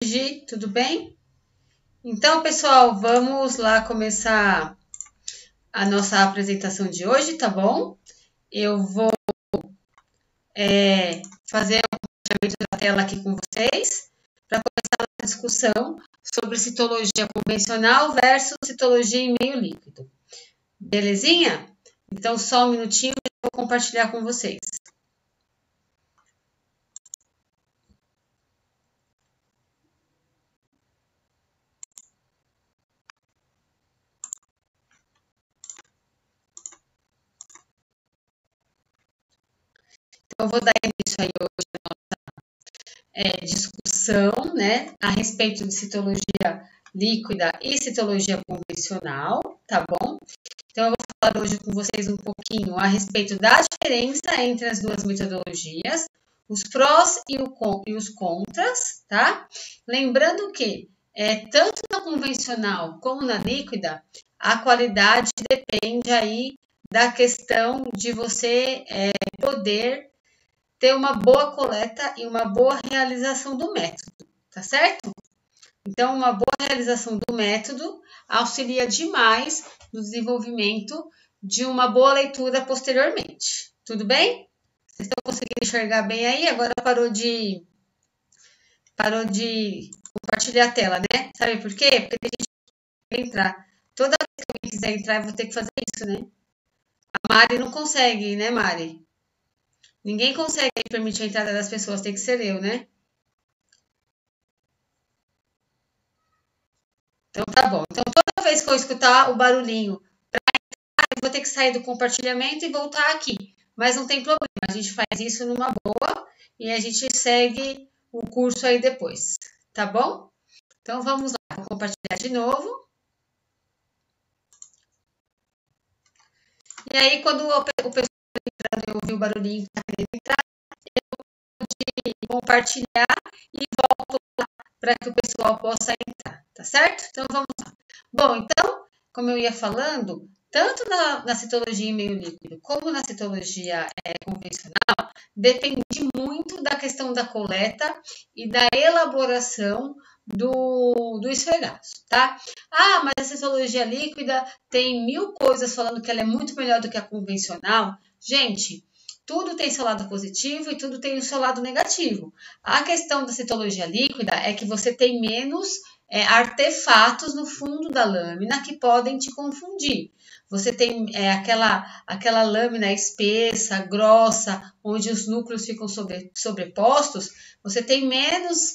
Gi, tudo bem? Então, pessoal, vamos lá começar a nossa apresentação de hoje, tá bom? Eu vou fazer um compartilhamento da tela aqui com vocês para começar a discussão sobre citologia convencional versus citologia em meio líquido. Belezinha? Então, só um minutinho e eu vou compartilhar com vocês. Então, eu vou dar início aí hoje discussão, né, a respeito de citologia líquida e citologia convencional, tá bom? Então, eu vou falar hoje com vocês um pouquinho a respeito da diferença entre as duas metodologias, os prós e os contras, tá? Lembrando que tanto na convencional como na líquida, a qualidade depende aí da questão de você poder ter uma boa coleta e uma boa realização do método, tá certo? Então, uma boa realização do método auxilia demais no desenvolvimento de uma boa leitura posteriormente. Tudo bem? Vocês estão conseguindo enxergar bem aí? Agora parou de compartilhar a tela, né? Sabe por quê? Porque tem gente que quer entrar. Toda vez que alguém quiser entrar, eu vou ter que fazer isso, né? A Mari não consegue, né, Mari? Ninguém consegue permitir a entrada das pessoas, tem que ser eu, né? Então tá bom. Então toda vez que eu escutar o barulhinho, eu vou ter que sair do compartilhamento e voltar aqui. Mas não tem problema, a gente faz isso numa boa e a gente segue o curso aí depois, tá bom? Então vamos lá, vou compartilhar de novo. E aí quando o pessoal entrando e ouvir o barulhinho que tá querendo entrar, eu vou compartilhar e volto lá para que o pessoal possa entrar, tá certo? Então vamos lá. Bom, então, como eu ia falando, tanto na citologia em meio líquido como na citologia convencional, depende muito da questão da coleta e da elaboração do esfregaço, tá? Ah, mas a citologia líquida tem 1000 coisas falando que ela é muito melhor do que a convencional. Gente, tudo tem seu lado positivo e tudo tem o seu lado negativo. A questão da citologia líquida é que você tem menos artefatos no fundo da lâmina que podem te confundir. Você tem aquela lâmina espessa, grossa, onde os núcleos ficam sobrepostos, você tem menos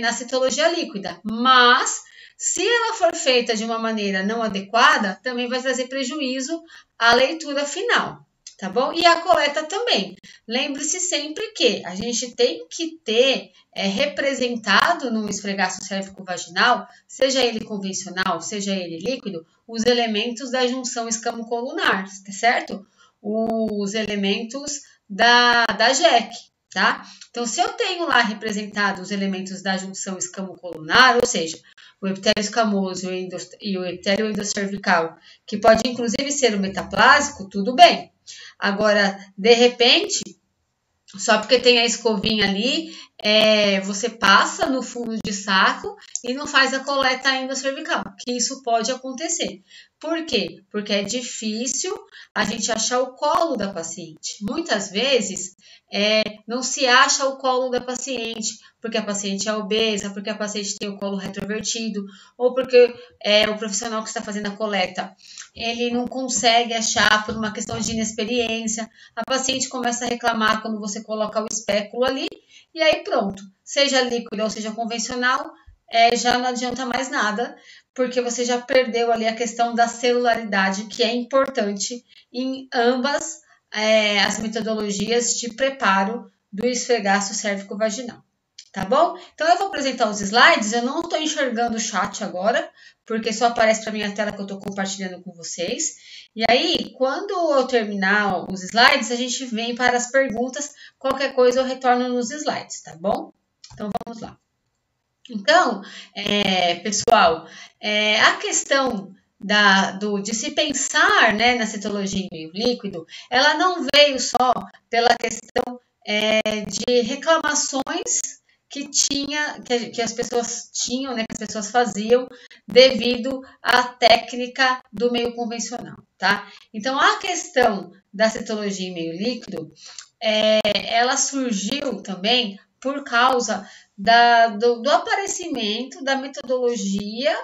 na citologia líquida. Mas, se ela for feita de uma maneira não adequada, também vai trazer prejuízo à leitura final. Tá bom? E a coleta também. Lembre-se sempre que a gente tem que ter representado no esfregaço cérvico-vaginal, seja ele convencional, seja ele líquido, os elementos da junção escamo-colunar, tá certo? Os elementos da JEC, tá? Então, se eu tenho lá representado os elementos da junção escamo-colunar, ou seja, o epitélio escamoso e o epitélio endocervical, que pode inclusive ser o metaplásico, tudo bem. Agora, de repente, só porque tem a escovinha ali, você passa no fundo de saco e não faz a coleta endocervical, que isso pode acontecer. Por quê? Porque é difícil a gente achar o colo da paciente. Muitas vezes, não se acha o colo da paciente, porque a paciente é obesa, porque a paciente tem o colo retrovertido, ou porque o profissional que está fazendo a coleta, ele não consegue achar por uma questão de inexperiência. A paciente começa a reclamar quando você coloca o espéculo ali, e aí pronto, seja líquido ou seja convencional, já não adianta mais nada, porque você já perdeu ali a questão da celularidade, que é importante em ambas as metodologias de preparo do esfregaço cérvico-vaginal. Tá bom? Então, eu vou apresentar os slides. Eu não estou enxergando o chat agora, porque só aparece para mim a tela que eu estou compartilhando com vocês. E aí, quando eu terminar os slides, a gente vem para as perguntas. Qualquer coisa eu retorno nos slides, tá bom? Então, vamos lá. Então, pessoal, a questão de se pensar, né, na citologia em meio líquido, ela não veio só pela questão de reclamações que as pessoas tinham, né, que as pessoas faziam devido à técnica do meio convencional, tá? Então, a questão da citologia em meio líquido, ela surgiu também por causa do aparecimento da metodologia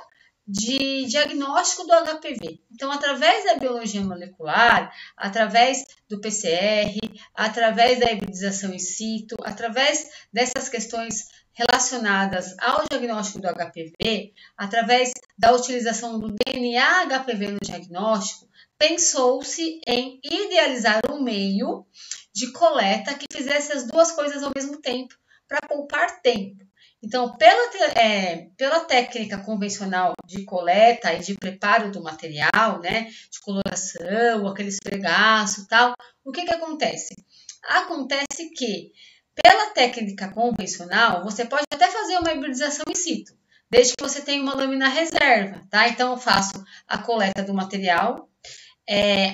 de diagnóstico do HPV. Então, através da biologia molecular, através do PCR, através da hibridização in situ, através dessas questões relacionadas ao diagnóstico do HPV, através da utilização do DNA HPV no diagnóstico, pensou-se em idealizar um meio de coleta que fizesse as duas coisas ao mesmo tempo, para poupar tempo. Então, pela técnica convencional de coleta e de preparo do material, né, de coloração, aquele esfregaço e tal, o que acontece? Acontece que, pela técnica convencional, você pode até fazer uma hibridização in situ, desde que você tenha uma lâmina reserva, tá? Então, eu faço a coleta do material,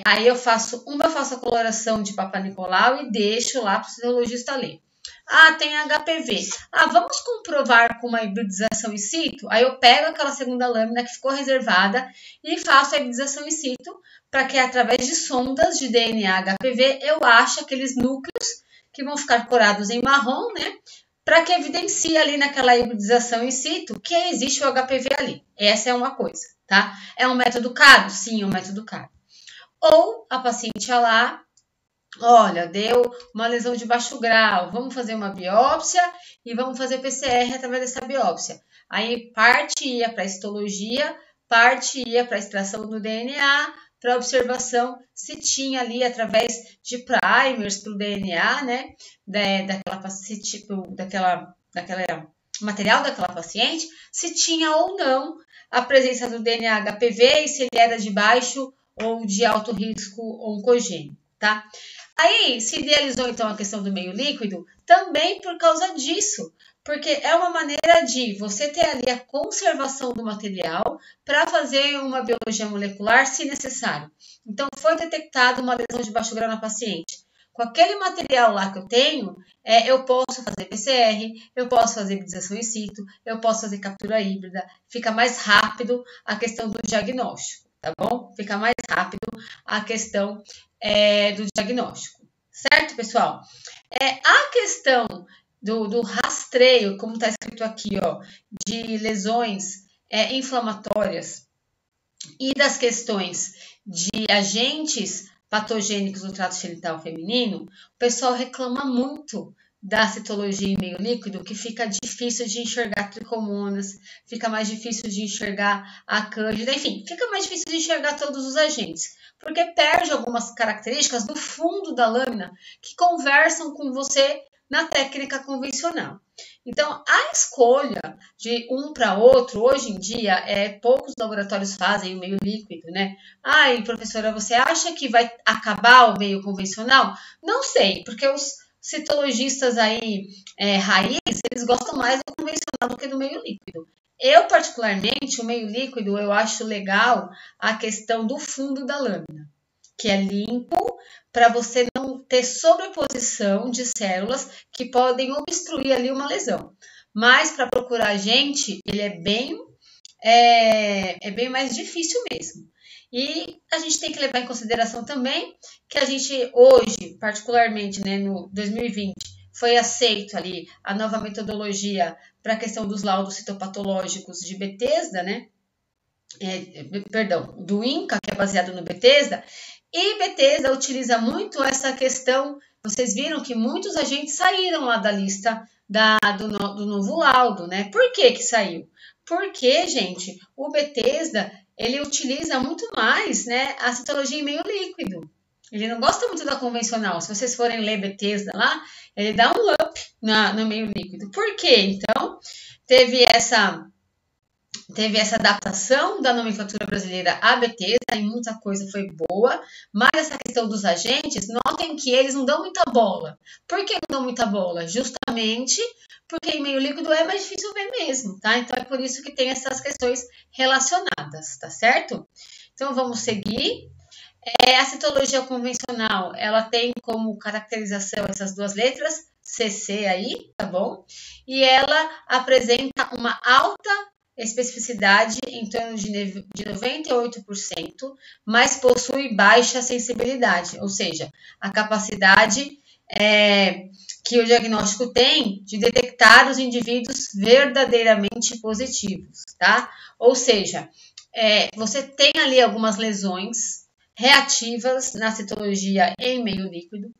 aí eu faço a coloração de Papa Nicolau e deixo lá para o citologista ler. Ah, tem HPV. Ah, vamos comprovar com uma hibridização in situ? Aí eu pego aquela segunda lâmina que ficou reservada e faço a hibridização in situ para que, através de sondas de DNA HPV, eu ache aqueles núcleos que vão ficar corados em marrom, né? Para que evidencie ali naquela hibridização in situ que existe o HPV ali. Essa é uma coisa, tá? É um método caro? Sim, é um método caro. Ou a paciente ia lá, olha, deu uma lesão de baixo grau, vamos fazer uma biópsia e vamos fazer PCR através dessa biópsia. Aí parte ia para a histologia, parte ia para a extração do DNA, para observação se tinha ali, através de primers para o DNA, né, daquela material daquela paciente, se tinha ou não a presença do DNA HPV e se ele era de baixo ou de alto risco oncogênico, tá? Aí se idealizou então a questão do meio líquido também por causa disso, porque é uma maneira de você ter ali a conservação do material para fazer uma biologia molecular se necessário. Então foi detectada uma lesão de baixo grau na paciente. Com aquele material lá que eu tenho, eu posso fazer PCR, eu posso fazer hibridização in situ, eu posso fazer captura híbrida, fica mais rápido a questão do diagnóstico, tá bom? Fica mais rápido a questão do diagnóstico, certo, pessoal? A questão do rastreio, como está escrito aqui, ó, de lesões inflamatórias e das questões de agentes patogênicos do trato genital feminino, o pessoal reclama muito da citologia em meio líquido, que fica difícil de enxergar tricomonas, fica mais difícil de enxergar a cândida, enfim, fica mais difícil de enxergar todos os agentes, porque perde algumas características do fundo da lâmina que conversam com você na técnica convencional. Então, a escolha de um para outro, hoje em dia, poucos laboratórios fazem o meio líquido, né? Ai, professora, você acha que vai acabar o meio convencional? Não sei, porque os citologistas aí, raiz, eles gostam mais do convencional do que do meio líquido. Eu, particularmente, o meio líquido, eu acho legal a questão do fundo da lâmina, que é limpo, para você não ter sobreposição de células que podem obstruir ali uma lesão. Mas para procurar a gente, ele é bem mais difícil mesmo. E a gente tem que levar em consideração também que a gente hoje, particularmente, né, no 2020, foi aceito ali a nova metodologia para a questão dos laudos citopatológicos de Bethesda, né? Do INCA, que é baseado no Bethesda, e Bethesda utiliza muito essa questão. Vocês viram que muitos agentes saíram lá da lista do novo laudo, né? Por que saiu? Porque, gente, o Bethesda, ele utiliza muito mais, né, a citologia em meio líquido. Ele não gosta muito da convencional. Se vocês forem ler Bethesda lá, ele dá um up no meio líquido. Por quê? Então, teve essa adaptação da nomenclatura brasileira à Bethesda, e muita coisa foi boa, mas essa questão dos agentes, notem que eles não dão muita bola. Por que não dão muita bola? Justamente porque em meio líquido é mais difícil ver mesmo, tá? Então, é por isso que tem essas questões relacionadas, tá certo? Então, vamos seguir. A citologia convencional, ela tem como caracterização essas duas letras, CC aí, tá bom? E ela apresenta uma alta especificidade em torno de 98%, mas possui baixa sensibilidade, ou seja, a capacidade que o diagnóstico tem de detectar os indivíduos verdadeiramente positivos, tá? Ou seja, você tem ali algumas lesões reativas na citologia em meio líquido.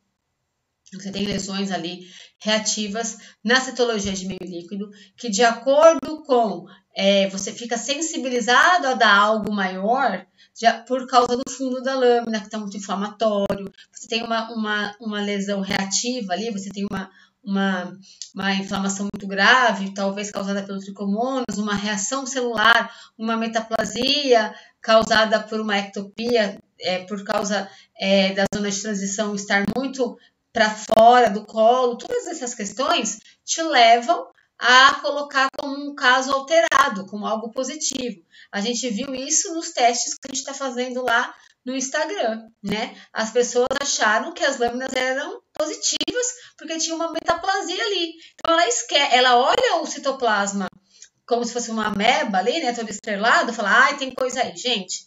Você tem lesões ali reativas na citologia de meio líquido, que de acordo com você fica sensibilizado a dar algo maior por causa do fundo da lâmina, que está muito inflamatório. Você tem uma lesão reativa ali, você tem uma inflamação muito grave, talvez causada pelo tricomonas, uma reação celular, uma metaplasia causada por uma ectopia, por causa da zona de transição estar muito para fora do colo. Todas essas questões te levam a colocar como um caso alterado, como algo positivo. A gente viu isso nos testes que a gente está fazendo lá no Instagram, né? As pessoas acharam que as lâminas eram positivas porque tinha uma metaplasia ali. Então ela olha o citoplasma como se fosse uma ameba ali, né? Todo estrelado, fala, tem coisa aí. Gente,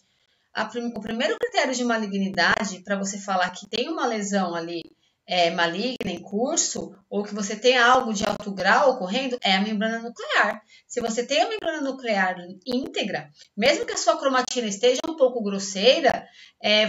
o primeiro critério de malignidade para você falar que tem uma lesão ali maligna em curso, ou que você tem algo de alto grau ocorrendo, é a membrana nuclear. Se você tem a membrana nuclear íntegra, mesmo que a sua cromatina esteja um pouco grosseira,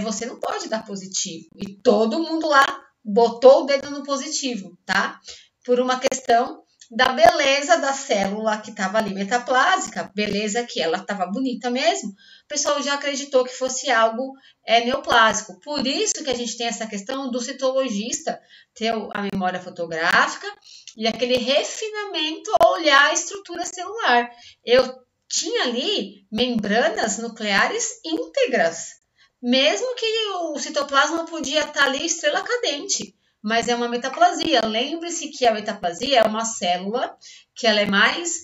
você não pode dar positivo. E todo mundo lá botou o dedo no positivo, tá? Por uma questão da beleza da célula que estava ali metaplásica, beleza que ela estava bonita mesmo, o pessoal já acreditou que fosse algo neoplásico. Por isso que a gente tem essa questão do citologista ter a memória fotográfica e aquele refinamento ao olhar a estrutura celular. Eu tinha ali membranas nucleares íntegras, mesmo que o citoplasma podia estar ali estrela cadente, mas é uma metaplasia. Lembre-se que a metaplasia é uma célula que ela é mais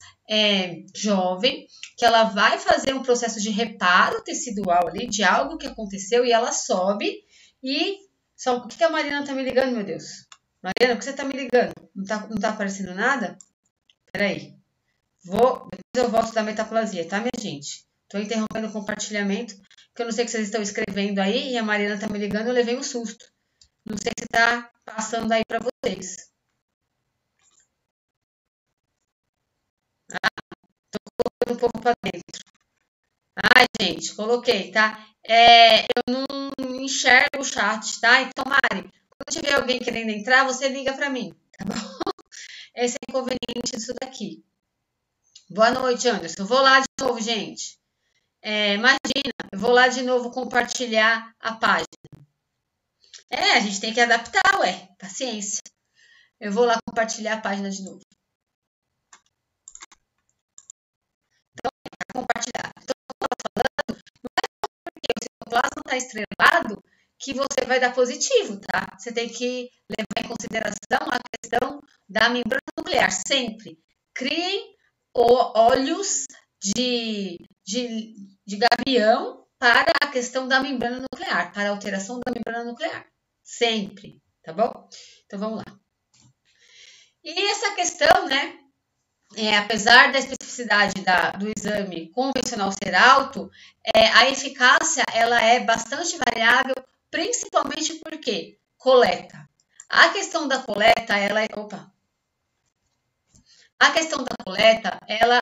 jovem, que ela vai fazer um processo de reparo tecidual ali, de algo que aconteceu, e ela sobe e... O que a Mariana tá me ligando, meu Deus? Mariana, por que você tá me ligando? Não tá aparecendo nada? Peraí. Depois eu volto da metaplasia, tá, minha gente? Tô interrompendo o compartilhamento, que eu não sei o que vocês estão escrevendo aí, e a Mariana tá me ligando, eu levei um susto. Não sei se tá passando aí para vocês. Tô colocando um pouco para dentro. Gente, coloquei, tá? Eu não enxergo o chat, tá? Então, Mari, quando tiver alguém querendo entrar, você liga para mim, tá bom? Esse é o inconveniente disso daqui. Boa noite, Anderson. Eu vou lá de novo, gente. Imagina, eu vou lá de novo compartilhar a página. A gente tem que adaptar, paciência. Eu vou lá compartilhar a página de novo. Então, tá compartilhado. Então, como eu tô falando, não é porque o citoplasma está estrelado que você vai dar positivo, tá? Você tem que levar em consideração a questão da membrana nuclear. Sempre criem olhos de gavião para a questão da membrana nuclear, para a alteração da membrana nuclear. Sempre, tá bom? Então, vamos lá. E essa questão, né, apesar da especificidade do exame convencional ser alto, a eficácia ela é bastante variável, principalmente porque coleta. A questão da coleta, ela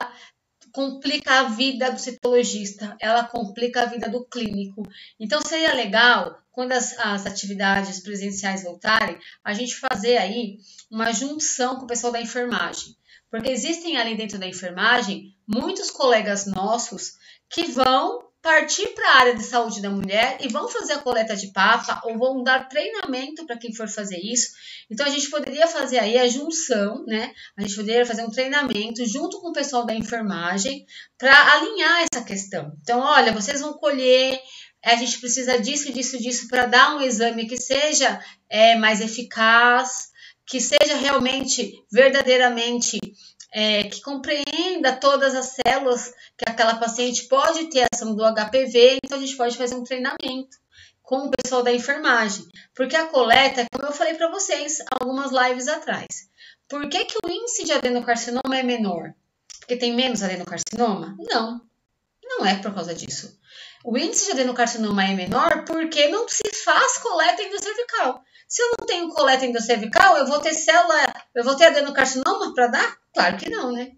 complica a vida do citologista, ela complica a vida do clínico. Então, seria legal, quando as atividades presenciais voltarem, a gente fazer aí uma junção com o pessoal da enfermagem. Porque existem ali dentro da enfermagem muitos colegas nossos que vão partir para a área de saúde da mulher e vão fazer a coleta de papa ou vão dar treinamento para quem for fazer isso. Então, a gente poderia fazer aí a junção, né? A gente poderia fazer um treinamento junto com o pessoal da enfermagem para alinhar essa questão. Então, olha, vocês vão colher, a gente precisa disso para dar um exame que seja mais eficaz, que seja realmente, verdadeiramente, que compreenda todas as células que aquela paciente pode ter ação do HPV, então a gente pode fazer um treinamento com o pessoal da enfermagem, porque a coleta, como eu falei para vocês algumas lives atrás, Por que o índice de adenocarcinoma é menor? Porque tem menos adenocarcinoma? Não, não é por causa disso. O índice de adenocarcinoma é menor porque não se faz coleta endocervical. Se eu não tenho coleta endocervical, eu vou ter adenocarcinoma para dar? Claro que não, né?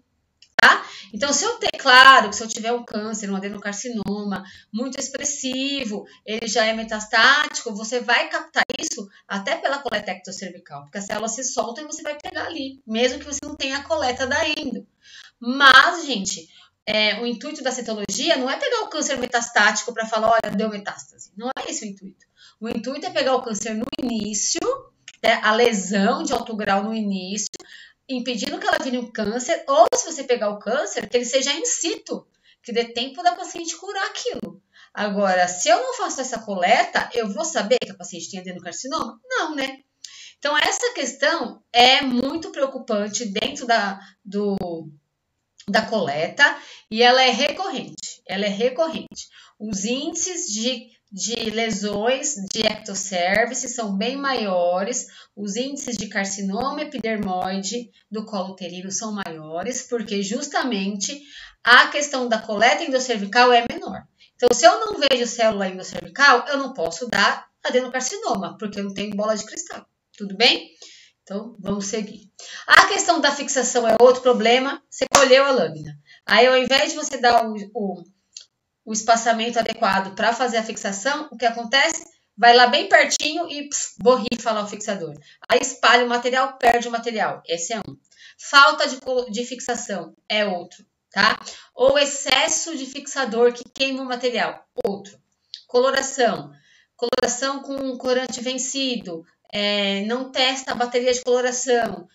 Tá? Então, claro que se eu tiver um câncer, um adenocarcinoma muito expressivo, ele já é metastático, você vai captar isso até pela coleta ectocervical, porque as células se soltam e você vai pegar ali, mesmo que você não tenha a coleta da endo. Mas, gente, o intuito da citologia não é pegar o câncer metastático para falar, olha, deu metástase. Não é esse o intuito. O intuito é pegar o câncer no início, né, a lesão de alto grau no início, impedindo que ela vire um câncer, ou se você pegar o câncer, que ele seja in situ, que dê tempo da paciente curar aquilo. Agora, se eu não faço essa coleta, eu vou saber que a paciente tem adenocarcinoma? Não, né? Então, essa questão é muito preocupante dentro da coleta e ela é recorrente. Os índices de lesões de ectocervice são bem maiores, os índices de carcinoma epidermoide do colo uterino são maiores, porque justamente a questão da coleta endocervical é menor. Então, se eu não vejo célula endocervical, eu não posso dar adenocarcinoma, porque eu não tenho bola de cristal. Tudo bem? Então, vamos seguir. A questão da fixação é outro problema. Você colheu a lâmina. Aí, ao invés de você dar o espaçamento adequado para fazer a fixação, o que acontece? Vai lá bem pertinho e borrifa lá o fixador. Aí espalha o material, perde o material. Esse é um. Falta de fixação é outro, tá? Ou excesso de fixador que queima o material, outro. Coloração com corante vencido, não testa a bateria de coloração,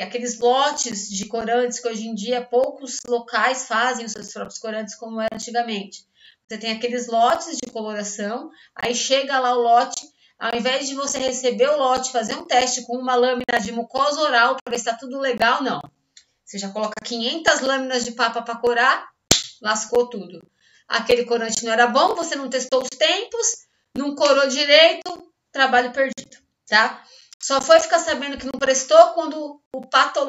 aqueles lotes de corantes que hoje em dia poucos locais fazem os seus próprios corantes como era antigamente. Você tem aqueles lotes de coloração, aí chega lá o lote, ao invés de você receber o lote, fazer um teste com uma lâmina de mucosa oral para ver se está tudo legal, não. Você já coloca 500 lâminas de papa para corar, lascou tudo. Aquele corante não era bom, você não testou os tempos, não corou direito, trabalho perdido, tá? Só foi ficar sabendo que não prestou quando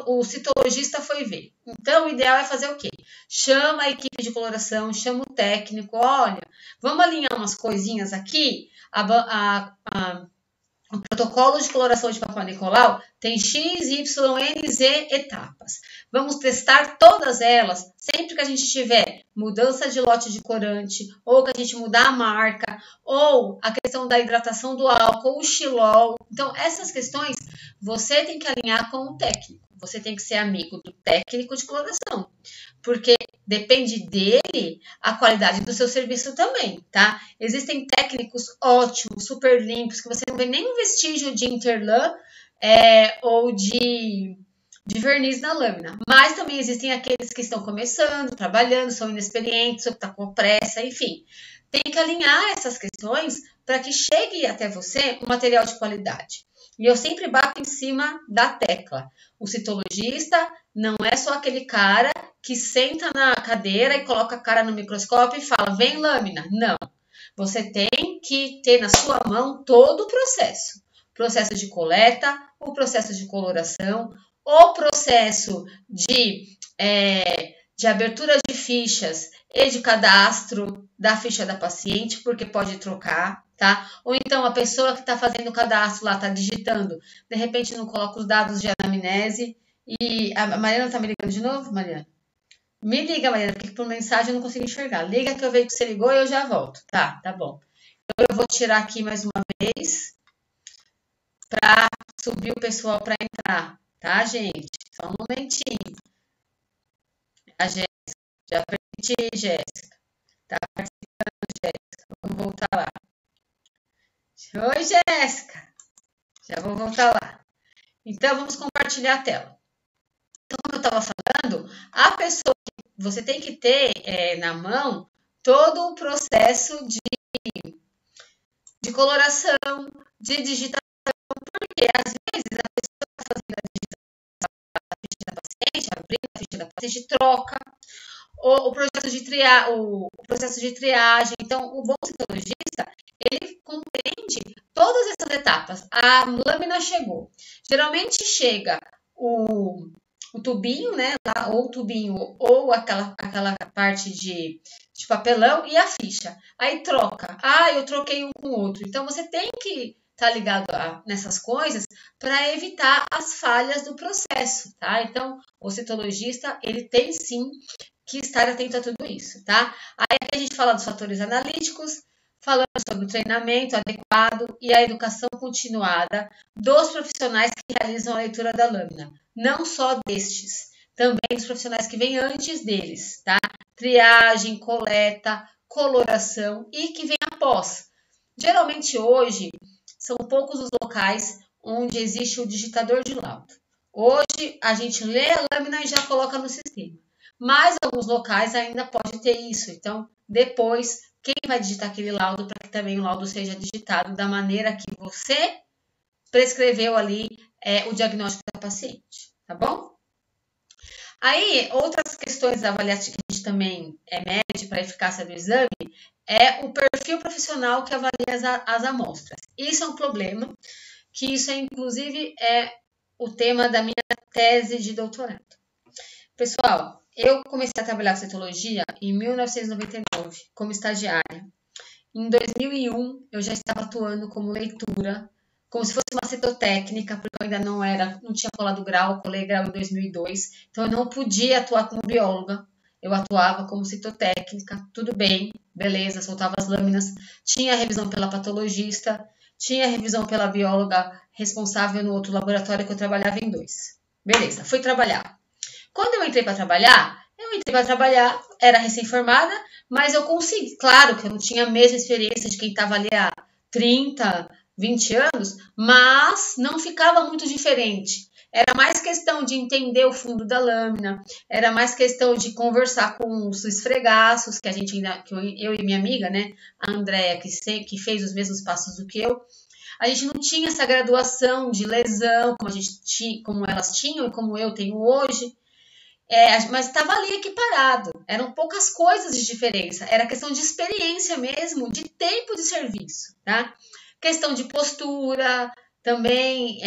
o citologista foi ver. Então, o ideal é fazer o quê? Chama a equipe de coloração, chama o técnico, olha, vamos alinhar umas coisinhas aqui, o protocolo de coloração de Papa Nicolau tem X, Y, N, Z etapas. Vamos testar todas elas sempre que a gente tiver mudança de lote de corante, ou que a gente mudar a marca, ou a questão da hidratação do álcool, o xilol. Então, essas questões você tem que alinhar com o técnico. Você tem que ser amigo do técnico de coloração, porque depende dele a qualidade do seu serviço também, tá? Existem técnicos ótimos, super limpos, que você não vê nenhum vestígio de interlã ou de verniz na lâmina. Mas também existem aqueles que estão começando, trabalhando, são inexperientes, ou que estão com pressa, enfim. Tem que alinhar essas questões para que chegue até você um material de qualidade. E eu sempre bato em cima da tecla. O citologista não é só aquele cara que senta na cadeira e coloca a cara no microscópio e fala, vem lâmina. Não. Você tem que ter na sua mão todo o processo. Processo de coleta, o processo de coloração, o processo de abertura de fichas e de cadastro da ficha da paciente, porque pode trocar, tá? Ou então a pessoa que está fazendo o cadastro lá, está digitando, de repente não coloca os dados de anamnese. E a Mariana está me ligando de novo, Mariana? Me liga, Mariana, porque por mensagem eu não consigo enxergar. Liga que eu vejo que você ligou e eu já volto. Tá bom. Então eu vou tirar aqui mais uma vez para subir o pessoal para entrar, tá, gente? Só um momentinho. A Jéssica, já permiti, Jéssica. Tá participando, Jéssica. Vamos voltar lá. Oi, Jéssica. Já vou voltar lá. Então, vamos compartilhar a tela. Então, como eu estava falando, a pessoa, você tem que ter na mão todo o processo de coloração, de digitação, porque às vezes a pessoa está fazendo a digitação da ficha da paciente, abrindo a ficha da paciente, troca, o processo de triagem. Então, o bom citologista, ele compreende todas essas etapas. A lâmina chegou. Geralmente chega o tubinho, né? Ou o tubinho, ou aquela parte de papelão e a ficha. Aí troca. Eu troquei um com o outro. Então, você tem que estar ligado nessas coisas para evitar as falhas do processo, tá? Então, o citologista, ele tem sim que estar atento a tudo isso, tá? Aí aqui a gente fala dos fatores analíticos, falando sobre o treinamento adequado e a educação continuada dos profissionais que realizam a leitura da lâmina. Não só destes, também dos profissionais que vêm antes deles, tá? Triagem, coleta, coloração e que vem após. Geralmente hoje são poucos os locais onde existe o digitador de laudo. Hoje a gente lê a lâmina e já coloca no sistema. Mas alguns locais ainda pode ter isso. Então, depois, quem vai digitar aquele laudo para que também o laudo seja digitado da maneira que você prescreveu ali o diagnóstico da paciente, tá bom? Aí, outras questões avaliativas que a gente também mede para a eficácia do exame é o perfil profissional que avalia as amostras. Isso é um problema, que isso inclusive é o tema da minha tese de doutorado. Pessoal, eu comecei a trabalhar com citologia em 1999, como estagiária. Em 2001, eu já estava atuando como leitura, como se fosse uma citotécnica, porque eu ainda não tinha colado grau, colei grau em 2002, então eu não podia atuar como bióloga, eu atuava como citotécnica, tudo bem, beleza, soltava as lâminas, tinha revisão pela patologista, tinha revisão pela bióloga responsável no outro laboratório que eu trabalhava em 2. Beleza, fui trabalhar. Quando eu entrei para trabalhar, era recém-formada, mas eu consegui. Claro que eu não tinha a mesma experiência de quem estava ali há 30, 20 anos, mas não ficava muito diferente. Era mais questão de entender o fundo da lâmina, era mais questão de conversar com os esfregaços, que eu e minha amiga, né, a Andréia, que fez os mesmos passos do que eu, a gente não tinha essa graduação de lesão como elas tinham e como eu tenho hoje. Mas estava ali equiparado, eram poucas coisas de diferença, era questão de experiência mesmo, de tempo de serviço, tá? Questão de postura, também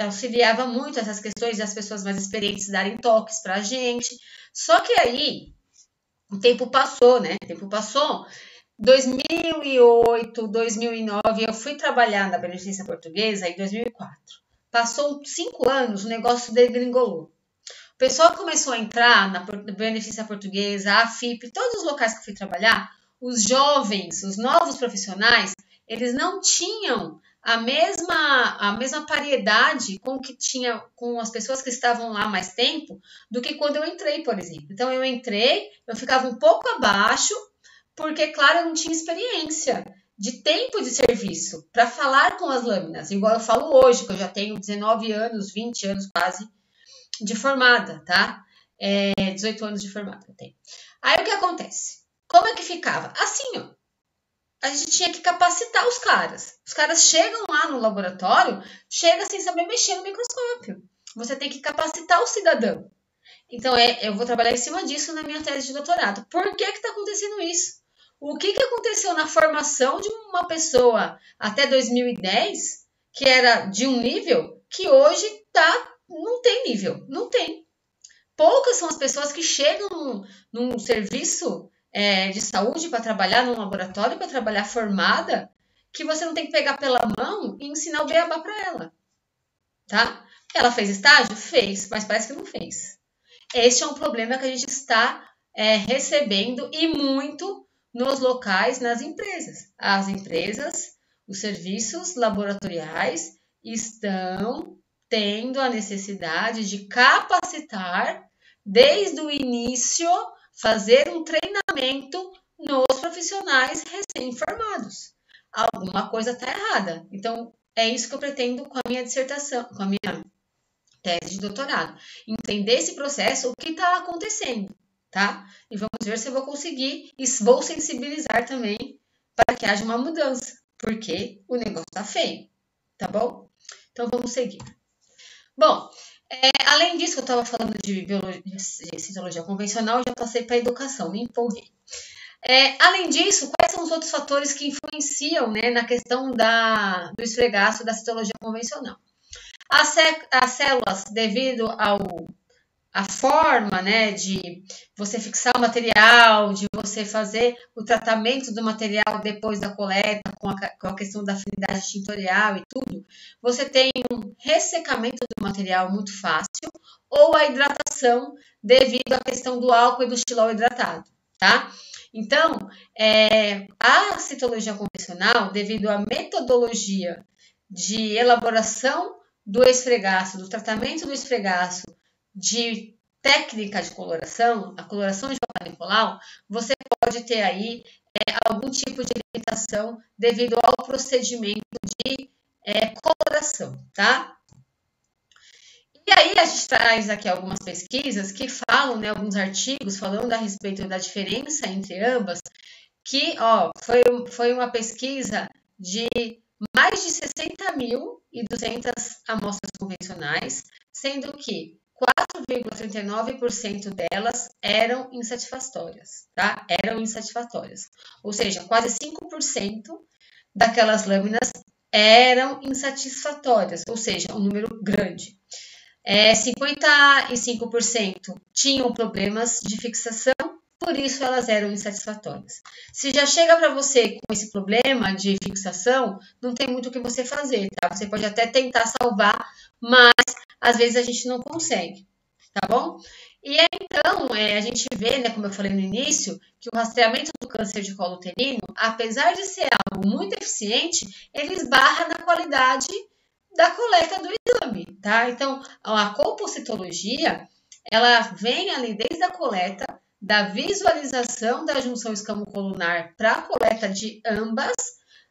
auxiliava muito essas questões das pessoas mais experientes darem toques para a gente, só que aí o tempo passou, né? 2008, 2009, eu fui trabalhar na Beneficência Portuguesa em 2004. Passou 5 anos, o negócio degringolou. O pessoal começou a entrar na Beneficência Portuguesa, a FIP, todos os locais que eu fui trabalhar, os jovens, os novos profissionais, eles não tinham a mesma paridade com as pessoas que estavam lá há mais tempo do que quando eu entrei, por exemplo. Então, eu ficava um pouco abaixo, porque, claro, eu não tinha experiência de tempo de serviço para falar com as lâminas, igual eu falo hoje, que eu já tenho 19 anos, 20 anos quase, de formada, tá? 18 anos de formada eu tenho. Aí o que acontece? Como é que ficava? Assim, ó. A gente tinha que capacitar os caras. Os caras chegam lá no laboratório, chegam sem saber mexer no microscópio. Você tem que capacitar o cidadão. Então, eu vou trabalhar em cima disso na minha tese de doutorado. Por que está acontecendo isso? O que aconteceu na formação de uma pessoa até 2010, que era de um nível, que hoje não tem nível, não tem. Poucas são as pessoas que chegam num serviço de saúde para trabalhar, num laboratório para trabalhar formada, que você não tem que pegar pela mão e ensinar o beabá para ela, tá? Ela fez estágio? Fez, mas parece que não fez. Este é um problema que a gente está recebendo e muito nos locais, nas empresas. As empresas, os serviços laboratoriais estão tendo a necessidade de capacitar desde o início, fazer um treinamento nos profissionais recém-formados. Alguma coisa está errada. Então, é isso que eu pretendo com a minha dissertação, com a minha tese de doutorado. Entender esse processo, o que está acontecendo, tá? E vamos ver se eu vou conseguir e vou sensibilizar também para que haja uma mudança, porque o negócio está feio, tá bom? Então, vamos seguir. Bom, além disso que eu estava falando de biologia, de citologia convencional, eu já passei para a educação, me empolguei. Além disso, quais quais são os outros fatores que influenciam, né, na questão do esfregaço da citologia convencional? As células, devido a forma, né, de você fixar o material, de você fazer o tratamento do material depois da coleta, com a questão da afinidade tintorial e tudo, você tem um ressecamento do material muito fácil ou a hidratação devido à questão do álcool e do xilol hidratado, tá? Então, a citologia convencional, devido à metodologia de elaboração do esfregaço, do tratamento do esfregaço, de técnica de coloração, a coloração de Papa Nicolau, você pode ter aí algum tipo de limitação devido ao procedimento de coloração, tá? E aí a gente traz aqui algumas pesquisas que falam, né, alguns artigos falando a respeito da diferença entre ambas, que foi uma pesquisa de mais de 60.200 amostras convencionais, sendo que 4,39% delas eram insatisfatórias, tá? Eram insatisfatórias. Ou seja, quase 5% daquelas lâminas eram insatisfatórias, ou seja, um número grande. 55% tinham problemas de fixação, por isso elas eram insatisfatórias. Se já chega para você com esse problema de fixação, não tem muito o que você fazer, tá? Você pode até tentar salvar, mas às vezes a gente não consegue, tá bom? E aí, então, a gente vê, né, como eu falei no início, que o rastreamento do câncer de colo uterino, apesar de ser algo muito eficiente, ele esbarra na qualidade da coleta do exame, tá? Então, a colpocitologia, ela vem ali desde a coleta, da visualização da junção escamocolunar para a coleta de ambas,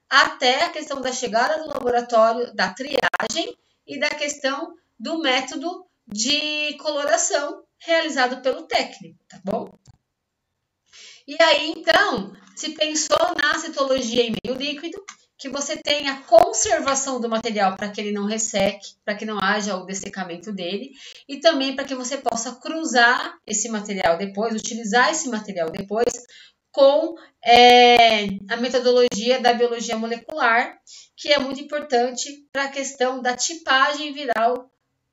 até a questão da chegada do laboratório, da triagem e da questão do método de coloração realizado pelo técnico, tá bom? E aí, então, se pensou na citologia em meio líquido, que você tenha conservação do material para que ele não resseque, para que não haja o dessecamento dele, e também para que você possa cruzar esse material depois, utilizar esse material depois, com a metodologia da biologia molecular, que é muito importante para a questão da tipagem viral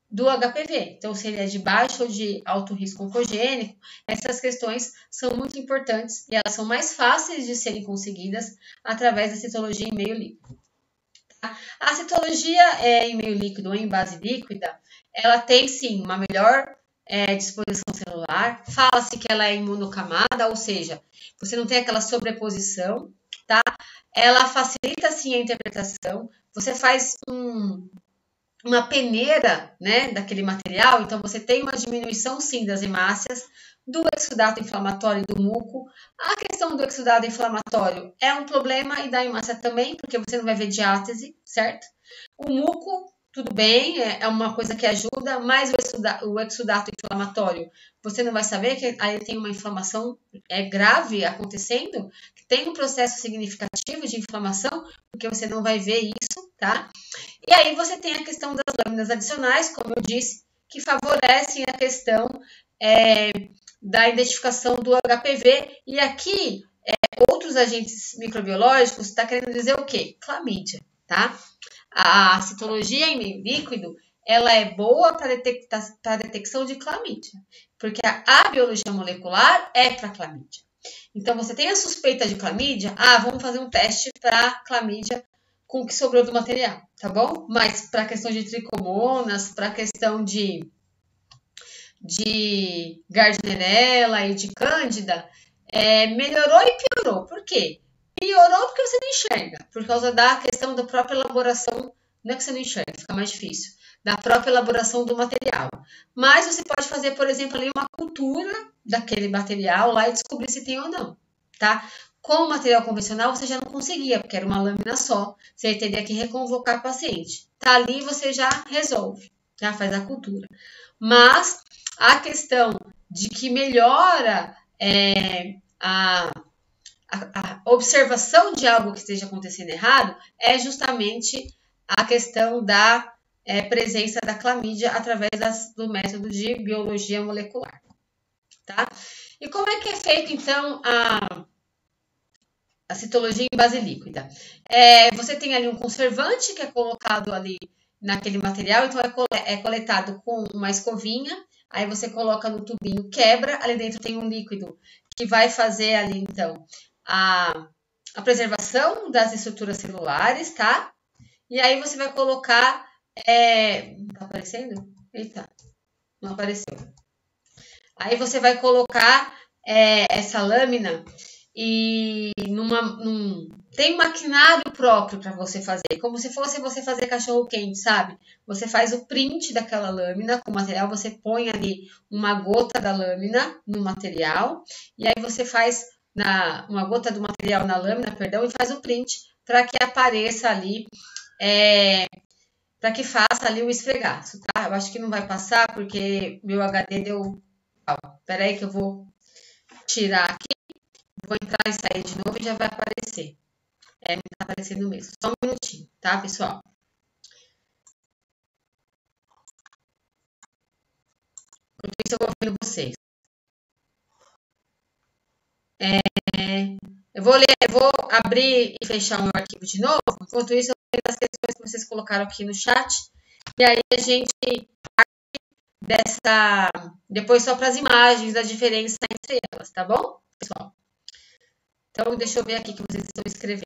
do HPV. Então, se ele é de baixo ou de alto risco oncogênico, essas questões são muito importantes e elas são mais fáceis de serem conseguidas através da citologia em meio líquido. Tá? A citologia em meio líquido ou em base líquida, ela tem sim uma melhor disposição celular. Fala-se que ela é imunocamada, ou seja, você não tem aquela sobreposição, tá? Ela facilita sim a interpretação. Você faz uma peneira, né, daquele material, então você tem uma diminuição sim das hemácias, do exudato inflamatório e do muco. A questão do exudato inflamatório é um problema e da hemácia também, porque você não vai ver diátese, certo? O muco, tudo bem, é uma coisa que ajuda, mas o exudato inflamatório, você não vai saber que aí tem uma inflamação grave acontecendo, que tem um processo significativo de inflamação, porque você não vai ver isso, tá? E aí você tem a questão das lâminas adicionais, como eu disse, que favorecem a questão da identificação do HPV. E aqui, outros agentes microbiológicos, está querendo dizer o quê? Clamídia, tá? A citologia em meio líquido, ela é boa para a detecção de clamídia, porque a biologia molecular é para clamídia. Então, você tem a suspeita de clamídia, vamos fazer um teste para clamídia com o que sobrou do material, tá bom? Mas para a questão de tricomonas, para a questão de Gardnerella e de Cândida, melhorou e piorou. Por quê? Piorou porque você não enxerga, por causa da questão da própria elaboração, não é que você não enxerga, fica mais difícil, da própria elaboração do material. Mas você pode fazer, por exemplo, ali uma cultura daquele material lá e descobrir se tem ou não, tá? Com o material convencional, você já não conseguia, porque era uma lâmina só. Você teria que reconvocar o paciente. Tá ali, você já resolve, já faz a cultura. Mas a questão de que melhora a observação de algo que esteja acontecendo errado é justamente a questão da presença da clamídia através do método de biologia molecular. Tá? E como é que é feito, então, a citologia em base líquida. Você tem ali um conservante que é colocado ali naquele material, então é coletado com uma escovinha, aí você coloca no tubinho, quebra, ali dentro tem um líquido que vai fazer ali, então, a preservação das estruturas celulares, tá? E aí você vai colocar... Tá aparecendo? Eita, não apareceu. Aí você vai colocar essa lâmina e tem um maquinário próprio para você fazer, como se fosse você fazer cachorro quente, sabe? Você faz o print daquela lâmina com o material, você põe ali uma gota da lâmina no material, e aí você faz uma gota do material na lâmina, perdão, e faz o print para que apareça ali, para que faça ali o esfregaço, tá? Eu acho que não vai passar porque meu HD deu... Espera aí que eu vou tirar aqui. Vou entrar e sair de novo e já vai aparecer. Não tá aparecendo mesmo. Só um minutinho, tá, pessoal? Enquanto isso, eu vou vendo vocês. Eu vou abrir e fechar o meu arquivo de novo. Enquanto isso, eu vou ver as questões que vocês colocaram aqui no chat. E aí a gente parte depois só para as imagens, da diferença entre elas, tá bom, pessoal? Então, deixa eu ver aqui que vocês estão escrevendo.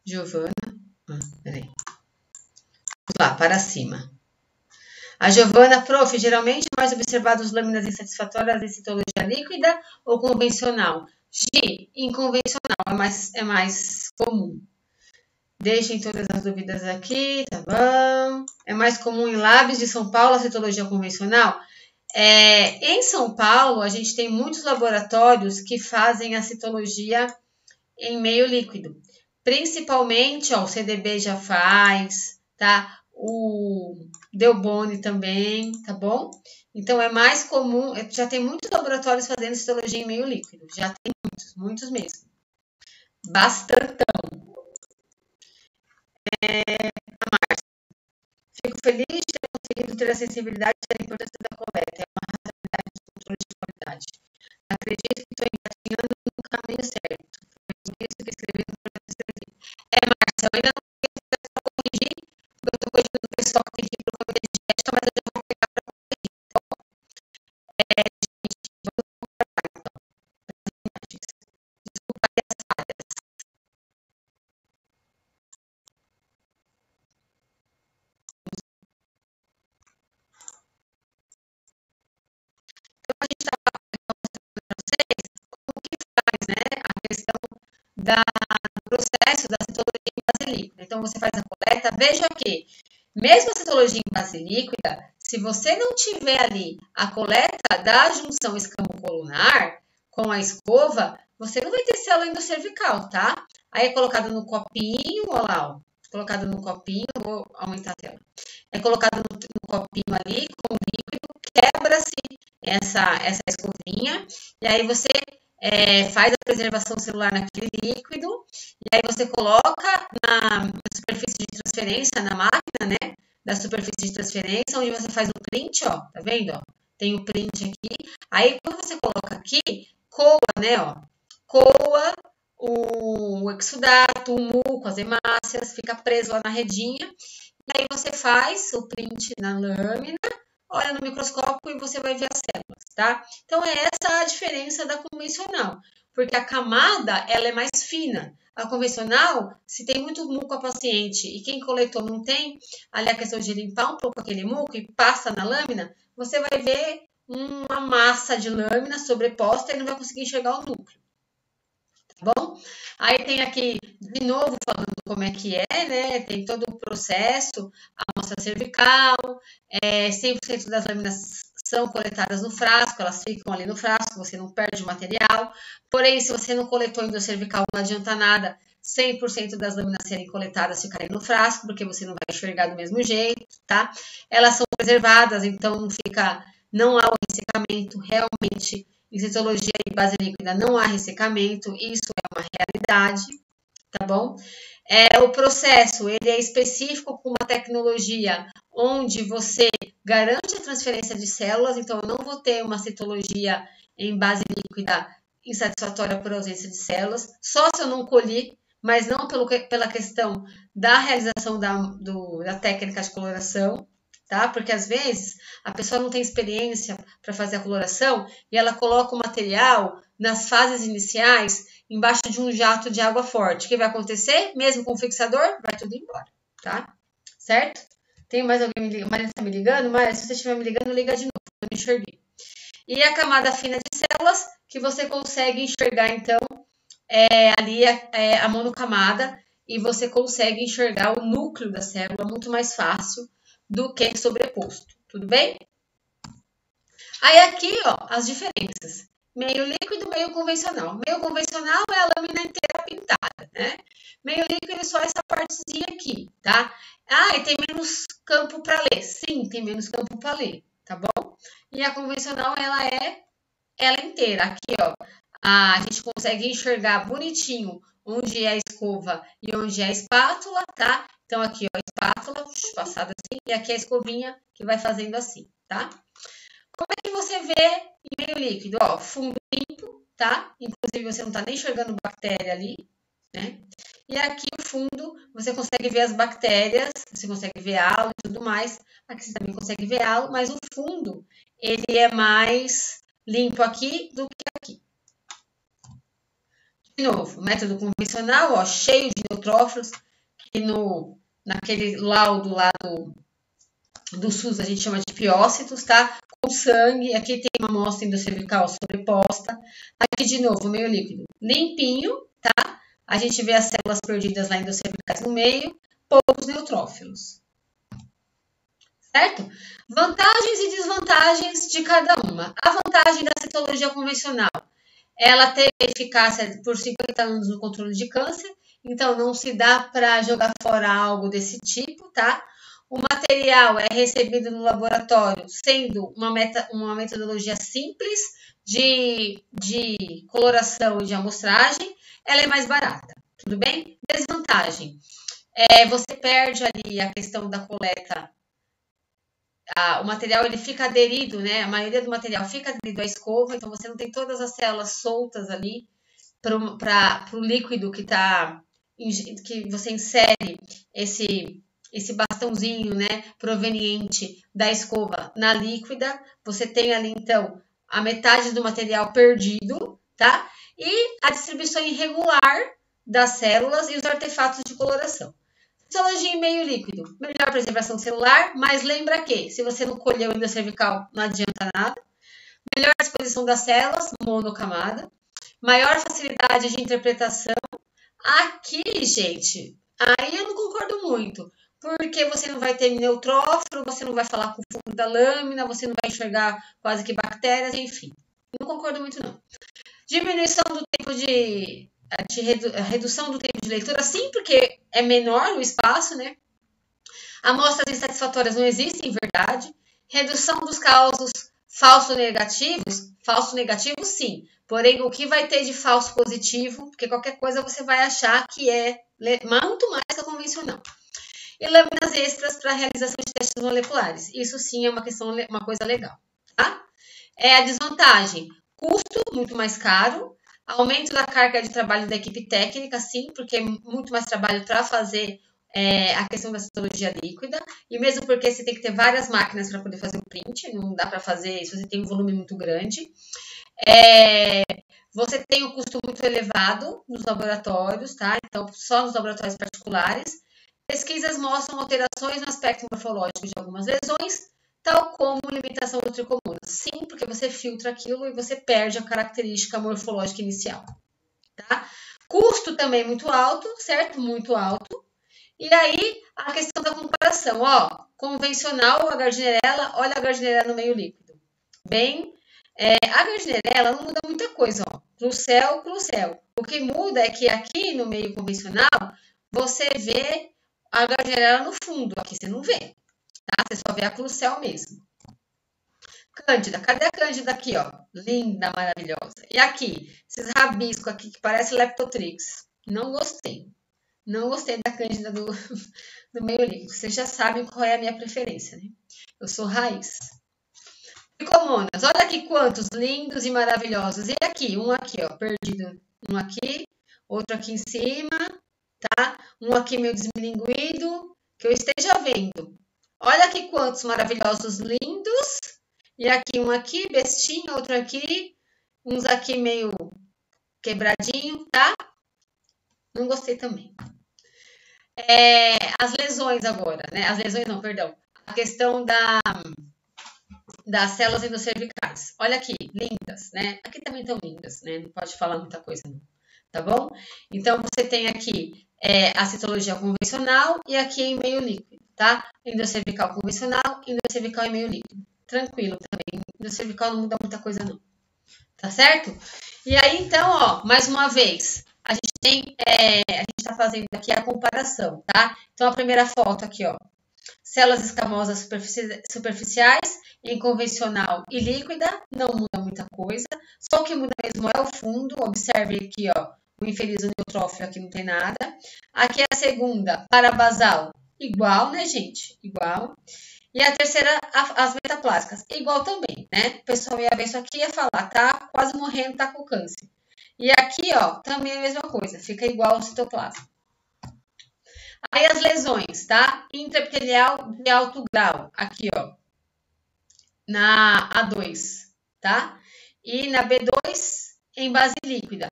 Giovana. Peraí. Vamos lá, para cima. A Giovana, prof, geralmente é mais observado as lâminas insatisfatórias em citologia líquida ou convencional? Gi, inconvencional é mais comum. Deixem todas as dúvidas aqui, tá bom? É mais comum em Labs de São Paulo a citologia convencional? Em São Paulo, a gente tem muitos laboratórios que fazem a citologia em meio líquido. Principalmente, o CDB já faz, tá? O Delboni também, tá bom? Então, é mais comum, já tem muitos laboratórios fazendo citologia em meio líquido. Já tem muitos mesmo. Bastantão. A Márcia. Fico feliz de ter conseguido ter a sensibilidade da importância da coleta. É uma racionalidade de controle de qualidade. Acredito que estou engatinhando no caminho certo. Foi isso que escrevi no projeto de escrever. Márcia, eu ainda não tenho para corrigir, porque eu estou corrigindo o pessoal que tem que ir para o comitê de ética, mas eu já vou pegar para corrigir. Então, gente, vamos comparar, então. Desculpa aí as falhas. Então, a gente estava mostrando para vocês como que faz, né, a questão do processo da citologia em base líquida. Então, você faz a coleta. Veja que, mesmo a citologia em base líquida, se você não tiver ali a coleta da junção escamocolunar com a escova, você não vai ter célula endocervical, tá? Aí é colocado no copinho, olha lá, ó, colocado no copinho, vou aumentar a tela. É colocado no copinho ali com líquido, quebra-se essa escovinha, e aí você faz a preservação celular naquele líquido, e aí você coloca na superfície de transferência, na máquina, né, da superfície de transferência, onde você faz o print, ó, tá vendo, ó? Tem o print aqui. Aí, quando você coloca aqui, coa, né, ó, coa o exudato, o muco, as hemácias, fica preso lá na redinha, e aí você faz o print na lâmina, olha no microscópio e você vai ver as células, tá? Então, é essa a diferença da convencional, porque a camada, ela é mais fina. A convencional, se tem muito muco a paciente e quem coletou não tem, ali a questão de limpar um pouco aquele muco e passa na lâmina, você vai ver uma massa de lâmina sobreposta e não vai conseguir enxergar o núcleo. Tá bom? Aí tem aqui, de novo, falando como é que é, né? Tem todo o processo, a amostra cervical, 100% das lâminas são coletadas no frasco, elas ficam ali no frasco, você não perde o material. Porém, se você não coletou endocervical, não adianta nada 100% das lâminas serem coletadas ficarem no frasco, porque você não vai enxergar do mesmo jeito, tá? Elas são preservadas, então não há o ressecamento realmente. Em citologia em base líquida não há ressecamento, isso é uma realidade, tá bom? O processo, ele é específico com uma tecnologia onde você garante a transferência de células, então eu não vou ter uma citologia em base líquida insatisfatória por ausência de células, só se eu não colhi, mas não pela questão da realização da técnica de coloração, tá? Porque às vezes a pessoa não tem experiência para fazer a coloração e ela coloca o material nas fases iniciais embaixo de um jato de água forte. O que vai acontecer? Mesmo com o fixador, vai tudo embora, tá? Certo? Tem mais alguém me ligando? Maria está me ligando? Mas se você estiver me ligando, liga de novo, eu me enxerguei. E a camada fina de células, que você consegue enxergar, então, ali a monocamada, e você consegue enxergar o núcleo da célula muito mais fácil do que sobreposto, tudo bem? Aí aqui, ó, as diferenças. Meio líquido, meio convencional. Meio convencional é a lâmina inteira pintada, né? Meio líquido é só essa partezinha aqui, tá? Ah, e tem menos campo para ler. Sim, tem menos campo para ler, tá bom? E a convencional, ela é ela inteira. Aqui, ó, a gente consegue enxergar bonitinho onde é a escova e onde é a espátula, tá? Então, aqui, ó, a espátula, passada assim, e aqui a escovinha que vai fazendo assim, tá? Como é que você vê em meio líquido? Ó, fundo limpo, tá? Inclusive, você não tá nem enxergando bactéria ali, né? E aqui o fundo, você consegue ver as bactérias, você consegue ver halo e tudo mais. Aqui você também consegue ver halo, mas o fundo, ele é mais limpo aqui do que aqui. De novo, método convencional, ó, cheio de neutrófilos, que naquele laudo lá do SUS a gente chama de piócitos, tá? Com sangue, aqui tem uma amostra endocervical sobreposta. Aqui, de novo, meio líquido limpinho, tá? A gente vê as células perdidas lá endocervicais no meio, poucos neutrófilos. Certo? Vantagens e desvantagens de cada uma. A vantagem da citologia convencional, ela tem eficácia por 50 anos no controle de câncer, então não se dá para jogar fora algo desse tipo, tá? O material é recebido no laboratório, sendo uma metodologia simples de coloração e de amostragem, ela é mais barata, tudo bem? Desvantagem, você perde ali a questão da coleta, o material ele fica aderido, né? A maioria do material fica aderido à escova, então você não tem todas as células soltas ali para o líquido que você insere esse bastãozinho, né, proveniente da escova na líquida. Você tem ali, então, a metade do material perdido, tá? E a distribuição irregular das células e os artefatos de coloração. Citologia em meio líquido, melhor preservação celular, mas lembra que, se você não colheu o endocervical, não adianta nada. Melhor disposição das células, monocamada. Maior facilidade de interpretação. Aqui, gente, aí eu não concordo muito, porque você não vai ter neutrófilo, você não vai falar com o fundo da lâmina, você não vai enxergar quase que bactérias, enfim. Não concordo muito, não. Diminuição do tempo redução do tempo de leitura, sim, porque é menor o espaço, né? Amostras insatisfatórias não existem, verdade. Redução dos causos falso negativos, sim. Porém, o que vai ter de falso positivo, porque qualquer coisa você vai achar que é muito mais que a convencional. E lâminas extras para realização de testes moleculares. Isso sim é uma coisa legal, tá? A desvantagem, custo muito mais caro, aumento da carga de trabalho da equipe técnica, sim, porque é muito mais trabalho para fazer a questão da citologia líquida, e mesmo porque você tem que ter várias máquinas para poder fazer o print, não dá para fazer se você tem um volume muito grande. Você tem um custo muito elevado nos laboratórios, tá? Então, só nos laboratórios particulares. Pesquisas mostram alterações no aspecto morfológico de algumas lesões, tal como limitação do tricomonas. Sim, porque você filtra aquilo e você perde a característica morfológica inicial, tá? Custo também muito alto, certo? Muito alto. E aí, a questão da comparação, ó, convencional, a gardnerella, olha a gardnerella no meio líquido. Bem, a gardnerella não muda muita coisa, ó, pro céu. O que muda é que aqui no meio convencional, você vê a gardnerella no fundo, aqui você não vê, tá? Você só vê a clucel mesmo. Cândida, cadê a cândida aqui, ó? Linda, maravilhosa. E aqui, esses rabiscos aqui que parece leptotrix. Não gostei. Não gostei da cândida do meio líquido. Vocês já sabem qual é a minha preferência, né? Eu sou raiz. Tricomonas, olha aqui quantos lindos e maravilhosos. E aqui, um aqui, ó, perdido. Um aqui, outro aqui em cima, tá? Um aqui meio desmilinguido, que eu esteja vendo. Olha aqui quantos maravilhosos lindos. E aqui, um aqui, bestinho, outro aqui. Uns aqui meio quebradinho, tá? Não gostei também. As lesões agora, né? As lesões não, perdão. A questão das células endocervicais. Olha aqui, lindas, né? Aqui também estão lindas, né? Não pode falar muita coisa, não. Tá bom? Então, você tem aqui a citologia convencional e aqui em meio líquido, tá? Endocervical convencional, endocervical em meio líquido. Tranquilo também. Endocervical não muda muita coisa, não. Tá certo? E aí, então, ó, mais uma vez, a gente tá fazendo aqui a comparação, tá? Então, a primeira foto aqui, ó. Células escamosas superficiais em convencional e líquida, não muda muita coisa. Só o que muda mesmo é o fundo. Observe aqui, ó, o infeliz neutrófilo aqui não tem nada. Aqui é a segunda, parabasal, igual, né, gente? Igual. E a terceira, as metaplásicas, igual também, né? O pessoal ia ver isso aqui e ia falar, tá quase morrendo, tá com câncer. E aqui, ó, também é a mesma coisa, fica igual ao citoplasma. Aí as lesões, tá? Intraepitelial de alto grau, aqui, ó, na A2, tá? E na B2, em base líquida.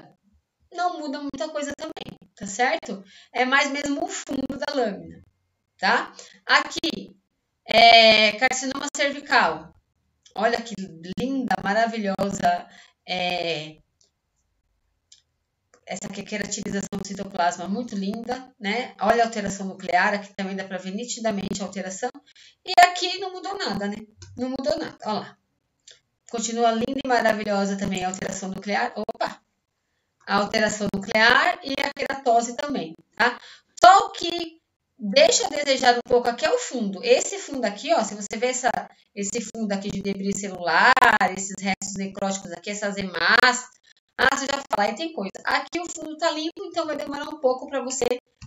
Não muda muita coisa também, tá certo? É mais mesmo o fundo da lâmina, tá? Aqui, carcinoma cervical. Olha que linda, maravilhosa essa aqui é a queratinização do citoplasma, muito linda, né? Olha a alteração nuclear, aqui também dá para ver nitidamente a alteração. E aqui não mudou nada, né? Não mudou nada, olha lá. Continua linda e maravilhosa também a alteração nuclear. Opa! A alteração nuclear e a queratose também, tá? Só o que deixa a desejar um pouco aqui é o fundo. Esse fundo aqui, ó, se você ver esse fundo aqui de debris celular, esses restos necróticos aqui, essas hemácias, você já fala, aí tem coisa. Aqui o fundo tá limpo, então vai demorar um pouco para você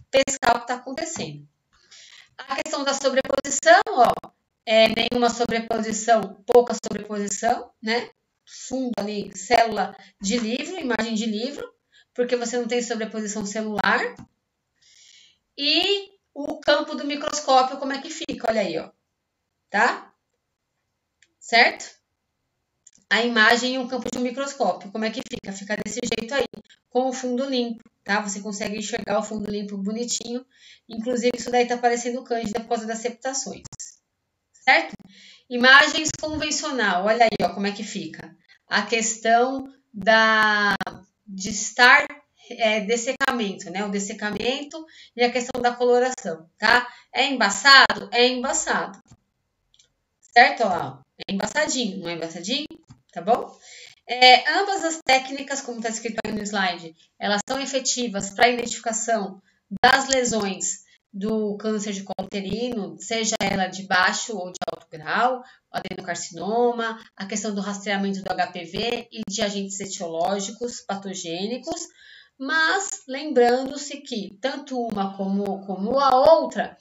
pescar o que está acontecendo. A questão da sobreposição, ó, nenhuma sobreposição, pouca sobreposição, né? Fundo ali, célula de livro, imagem de livro, porque você não tem sobreposição celular. E o campo do microscópio, como é que fica? Olha aí, ó. Tá? Certo? A imagem e o campo de um microscópio, como é que fica? Fica desse jeito aí, com o fundo limpo, tá? Você consegue enxergar o fundo limpo bonitinho. Inclusive, isso daí tá parecendo cândida por causa das septações. Certo? Imagens convencional, olha aí, ó, como é que fica. A questão de estar dessecamento, né? O dessecamento e a questão da coloração, tá? É embaçado? É embaçado. Certo? Ó, é embaçadinho, não é embaçadinho? Tá bom? Ambas as técnicas, como está escrito aí no slide, elas são efetivas para a identificação das lesões do câncer de colo uterino, seja ela de baixo ou de alto grau, o adenocarcinoma, a questão do rastreamento do HPV e de agentes etiológicos patogênicos, mas lembrando-se que tanto uma como a outra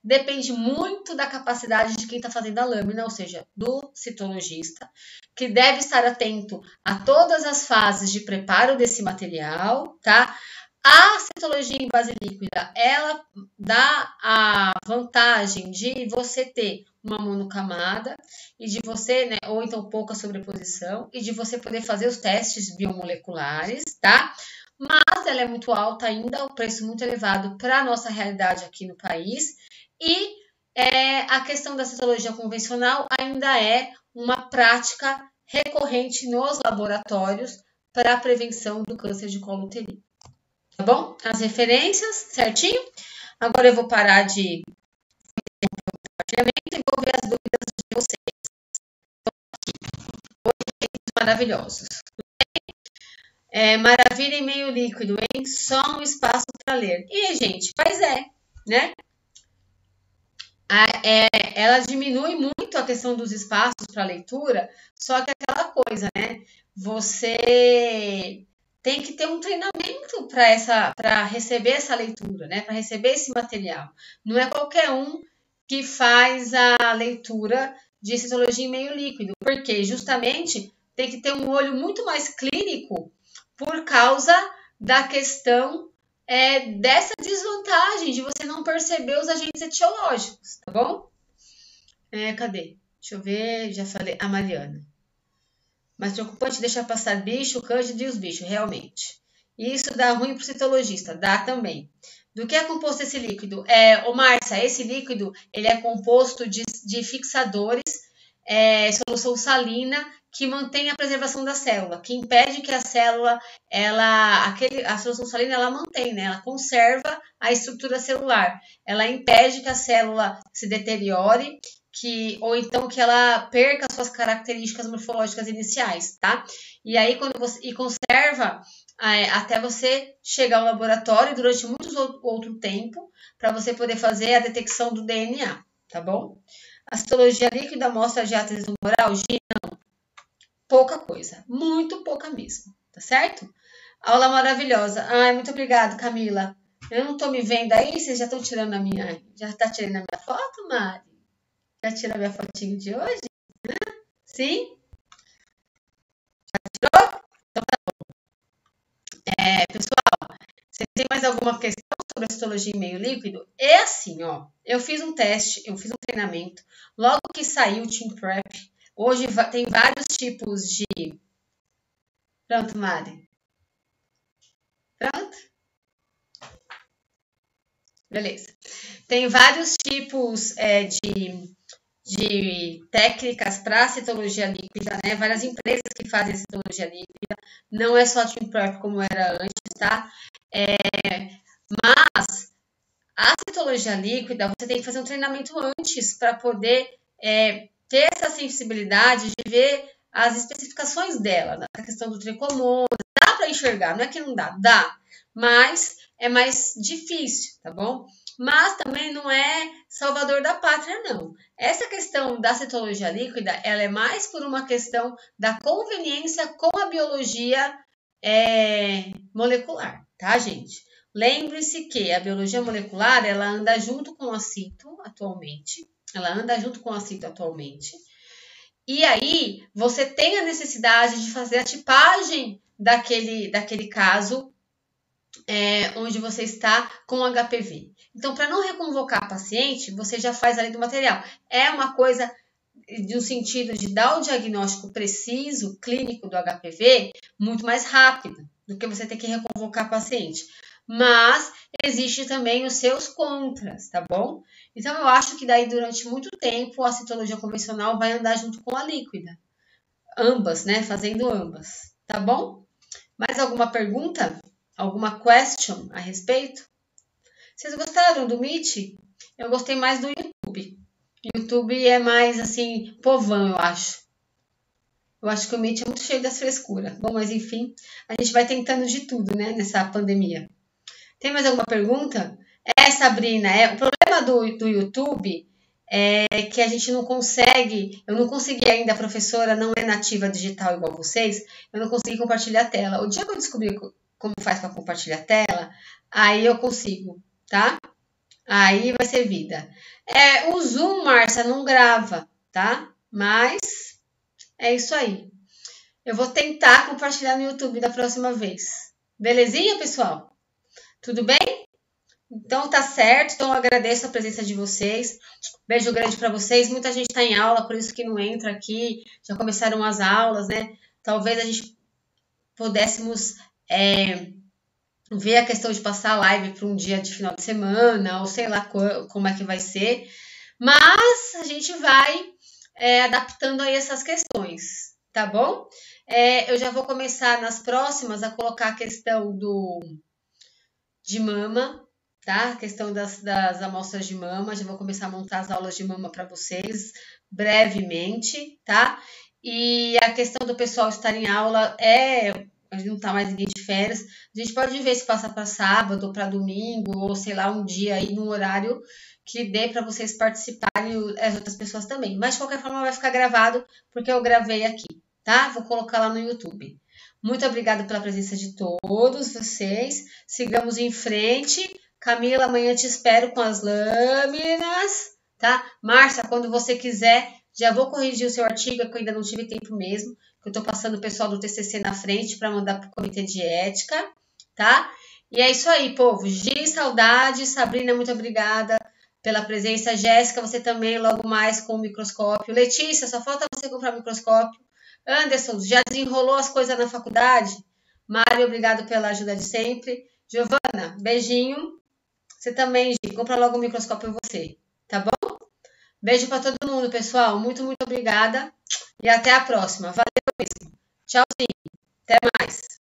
depende muito da capacidade de quem está fazendo a lâmina, ou seja, do citologista, que deve estar atento a todas as fases de preparo desse material, tá? A citologia em base líquida, ela dá a vantagem de você ter uma monocamada e de você, né, ou então pouca sobreposição, e de você poder fazer os testes biomoleculares, tá? Mas ela é muito alta ainda, o preço muito elevado para a nossa realidade aqui no país. E a questão da citologia convencional ainda é uma prática recorrente nos laboratórios para a prevenção do câncer de colo uterino. Tá bom? As referências, certinho? Agora eu vou parar de compartilhamento e vou ver as dúvidas de vocês. Oi, maravilhosos. Maravilha em meio líquido, hein? Só um espaço para ler. E, gente, mas né? Ela diminui muito a questão dos espaços para leitura, só que aquela coisa, né? Você tem que ter um treinamento para receber essa leitura, né? Para receber esse material. Não é qualquer um que faz a leitura de citologia em meio líquido, porque justamente tem que ter um olho muito mais clínico por causa da questão dessa desvantagem de você não perceber os agentes etiológicos, tá bom? Cadê? Deixa eu ver, já falei, a Mariana. Mas preocupante deixar passar bicho, cândido e os bichos, realmente. Isso dá ruim pro citologista, dá também. Do que é composto esse líquido? Márcia, esse líquido ele é composto de fixadores, solução salina, que mantém a preservação da célula, que impede que a célula, a solução salina, ela mantém, né? Ela conserva a estrutura celular, ela impede que a célula se deteriore, ou então que ela perca suas características morfológicas iniciais, tá? E aí conserva até você chegar ao laboratório durante muito outro tempo para você poder fazer a detecção do DNA, tá bom? A citologia líquida mostra de ácido tumoral? Não, pouca coisa, muito pouca mesmo, tá certo? Aula maravilhosa. Muito obrigada, Camila. Eu não tô me vendo aí, vocês já estão tirando já tá tirando a minha foto, Mari? Já tirou a minha fotinho de hoje? Sim? Já tirou? Então tá bom. Pessoal, vocês têm mais alguma questão sobre a citologia em meio líquido? É assim, ó. Eu fiz um teste, eu fiz um treinamento. Logo que saiu o Team Prep, hoje tem vários tipos de... Pronto, Mari. Pronto? Beleza. Tem vários tipos de técnicas para citologia líquida, né? Várias empresas que fazem citologia líquida. Não é só Team Prep como era antes, tá? Mas a citologia líquida, você tem que fazer um treinamento antes para poder ter essa sensibilidade de ver as especificações dela, né? A questão do tricomonas, dá para enxergar, não é que não dá, dá, mas é mais difícil, tá bom? Mas também não é salvador da pátria, não. Essa questão da citologia líquida, ela é mais por uma questão da conveniência com a biologia molecular, tá, gente? Lembre-se que a biologia molecular, ela anda junto com a cito atualmente. E aí, você tem a necessidade de fazer a tipagem daquele caso onde você está com HPV. Então, para não reconvocar a paciente, você já faz ali do material. É uma coisa no sentido de dar o diagnóstico preciso, clínico do HPV, muito mais rápido do que você ter que reconvocar a paciente. Mas existe também os seus contras, tá bom? Então, eu acho que daí, durante muito tempo, a citologia convencional vai andar junto com a líquida. Ambas, né? Fazendo ambas, tá bom? Mais alguma pergunta? Alguma question a respeito? Vocês gostaram do Meet? Eu gostei mais do YouTube. YouTube é mais, assim, povão, eu acho. Eu acho que o Meet é muito cheio das frescuras. Bom, mas enfim, a gente vai tentando de tudo, né, nessa pandemia. Tem mais alguma pergunta? Sabrina, o problema do YouTube é que a gente não consegue, eu não consegui ainda, a professora não é nativa digital igual vocês, eu não consegui compartilhar a tela. O dia que eu descobri como faz para compartilhar a tela, aí eu consigo, tá? Aí vai ser vida. O Zoom, Márcia, não grava, tá? Mas é isso aí. Eu vou tentar compartilhar no YouTube da próxima vez. Belezinha, pessoal? Tudo bem? Então tá certo. Então eu agradeço a presença de vocês. Beijo grande para vocês. Muita gente está em aula, por isso que não entra aqui. Já começaram as aulas, né? Talvez a gente pudéssemos ver a questão de passar a live para um dia de final de semana, ou sei lá como é que vai ser. Mas a gente vai adaptando aí essas questões, tá bom? Eu já vou começar nas próximas a colocar a questão de mama, tá? A questão das amostras de mama. Já vou começar a montar as aulas de mama para vocês brevemente, tá? E a questão do pessoal estar em aula a gente não tá mais ninguém de férias. A gente pode ver se passa para sábado ou para domingo, ou sei lá, um dia aí num horário que dê para vocês participarem e as outras pessoas também. Mas de qualquer forma vai ficar gravado, porque eu gravei aqui, tá? Vou colocar lá no YouTube. Muito obrigada pela presença de todos vocês. Sigamos em frente. Camila, amanhã te espero com as lâminas, tá? Márcia, quando você quiser, Já vou corrigir o seu artigo, que eu ainda não tive tempo mesmo, que eu estou passando o pessoal do TCC na frente para mandar para o comitê de ética, tá? E é isso aí, povo. Gi, saudade. Sabrina, muito obrigada pela presença. Jéssica, você também, logo mais com o microscópio. Letícia, só falta você comprar o microscópio. Anderson, já desenrolou as coisas na faculdade? Mário, obrigado pela ajuda de sempre. Giovana, beijinho. Você também, Gi, compra logo o microscópio você, tá bom? Beijo para todo mundo, pessoal. Muito, muito obrigada. E até a próxima. Valeu mesmo. Tchauzinho. Até mais.